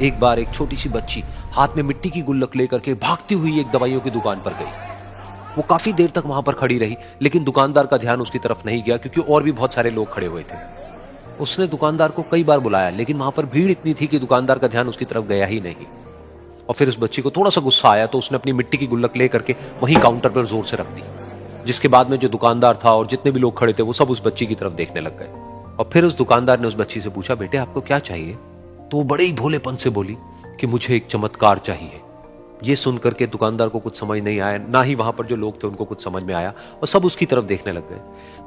एक बार एक छोटी सी बच्ची हाथ में मिट्टी की गुल्लक लेकर के भागती हुई एक दवाइयों की दुकान पर गई। वो काफी देर तक वहां पर खड़ी रही, लेकिन दुकानदार का ध्यान उसकी तरफ नहीं गया क्योंकि और भी बहुत सारे लोग खड़े हुए थे। उसने दुकानदार को कई बार बुलाया, लेकिन वहां पर भीड़ इतनी थी कि दुकानदार का ध्यान उसकी तरफ गया ही नहीं। और फिर उस बच्ची को थोड़ा सा गुस्सा आया तो उसने अपनी मिट्टी की गुल्लक लेकर के वहीं काउंटर पर जोर से रख दी, जिसके बाद में जो दुकानदार था और जितने भी लोग खड़े थे वो सब उस बच्ची की तरफ देखने लग गए। और फिर उस दुकानदार ने उस बच्ची से पूछा, बेटे आपको क्या चाहिए? तो वो बड़े ही भोलेपन से बोली कि मुझे एक चमत्कार चाहिए। ये सुनकर के दुकानदार को कुछ समझ नहीं आया, ना ही वहां पर जो लोग थे उनको कुछ समझ में आया, और सब उसकी तरफ देखने लग गए।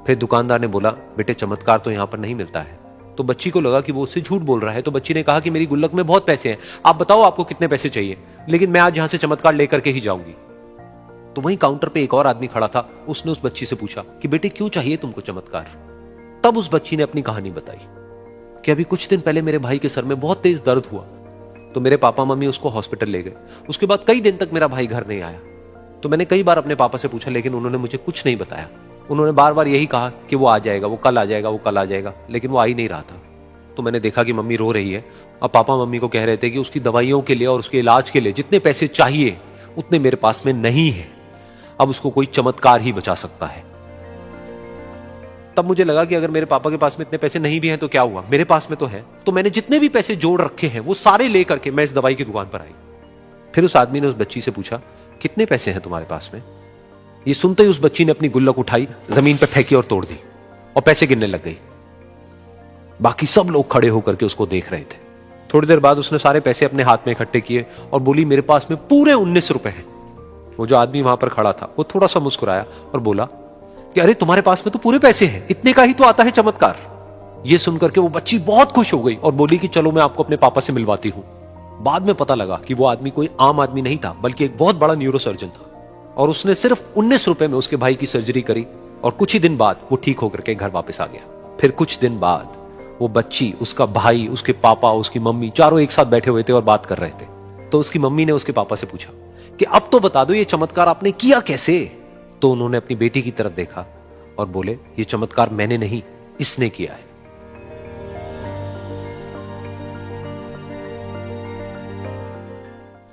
फिर दुकानदार ने बोला, बेटे चमत्कार तो यहां पर नहीं मिलता है। तो बच्ची को लगा कि वो उससे झूठ बोल रहा है, तो बच्ची ने कहा कि मेरी गुल्लक में बहुत पैसे हैं, आप बताओ आपको कितने पैसे चाहिए, लेकिन मैं आज यहां से चमत्कार लेकर के ही जाऊंगी। तो वहीं काउंटर पे एक और आदमी खड़ा था, उसने उस बच्ची से पूछा कि बेटे क्यों चाहिए तुमको चमत्कार? तब उस बच्ची ने अपनी कहानी बताई कि अभी कुछ दिन पहले मेरे भाई के सर में बहुत तेज दर्द हुआ, तो मेरे पापा मम्मी उसको हॉस्पिटल ले गए। उसके बाद कई दिन तक मेरा भाई घर नहीं आया। तो मैंने कई बार अपने पापा से पूछा, लेकिन उन्होंने मुझे कुछ नहीं बताया। उन्होंने बार बार यही कहा कि वो आ जाएगा, वो कल आ जाएगा, वो कल आ जाएगा, लेकिन वो आ ही नहीं रहा था। तो मैंने देखा कि मम्मी रो रही है, और पापा मम्मी को कह रहे थे कि उसकी दवाइयों के लिए और उसके इलाज के लिए जितने पैसे चाहिए उतने मेरे पास में नहीं है, अब उसको कोई चमत्कार ही बचा सकता है। तब मुझे लगा कि अगर मेरे पापा के पास में इतने पैसे नहीं भी हैं तो क्या हुआ, मेरे पास में तो है। तो मैंने जितने भी पैसे जोड़ रखे हैं वो सारे लेकर के मैं इस दवाई की दुकान पर आई। फिर उस आदमी ने उस बच्ची से पूछा, कितने पैसे हैं तुम्हारे पास में? ये सुनते ही उस बच्ची ने अपनी गुल्लक उठाई, जमीन पर फेंकी और तोड़ दी, और पैसे गिनने लग गई। बाकी सब लोग खड़े होकर के उसको देख रहे थे। थोड़ी देर बाद उसने सारे पैसे अपने हाथ में इकट्ठे किए और बोली, मेरे पास में पूरे 19 रुपए हैं। वो जो आदमी वहां पर खड़ा था वो थोड़ा सा मुस्कुराया और बोला कि अरे तुम्हारे पास में तो पूरे पैसे हैं, इतने का ही तो आता है चमत्कार। ये सुनकर के वो बच्ची बहुत खुश हो गई और बोली कि चलो मैं आपको अपने पापा से मिलवाती हूं। बाद में पता लगा कि वो आदमी कोई आम आदमी नहीं था, बल्कि एक बहुत बड़ा न्यूरोसर्जन था, और उसने सिर्फ 19 रुपए में उसके भाई की सर्जरी करी, और कुछ ही दिन बाद वो ठीक होकर के घर वापस आ गया। फिर कुछ दिन बाद वो बच्ची, उसका भाई, उसके पापा, उसकी मम्मी, चारों एक साथ बैठे हुए थे और बात कर रहे थे। तो उसकी मम्मी ने उसके पापा से पूछा कि अब तो बता दो ये चमत्कार आपने किया कैसे? तो उन्होंने अपनी बेटी की तरफ देखा और बोले, ये चमत्कार मैंने नहीं, इसने किया है।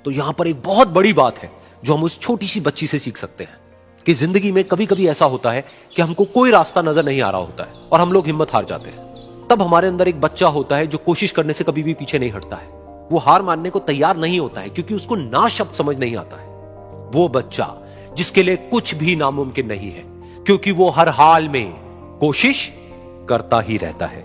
तो यहां पर एक बहुत बड़ी बात है जो हम उस छोटी सी बच्ची से सीख सकते हैं कि जिंदगी में कभी कभी ऐसा होता है कि हमको कोई रास्ता नजर नहीं आ रहा होता है और हम लोग हिम्मत हार जाते हैं। तब हमारे अंदर एक बच्चा होता है जो कोशिश करने से कभी भी पीछे नहीं हटता है। वो हार मानने को तैयार नहीं होता है क्योंकि उसको ना शब्द समझ नहीं आता है। वो बच्चा जिसके लिए कुछ भी नामुमकिन नहीं है, क्योंकि वो हर हाल में कोशिश करता ही रहता है।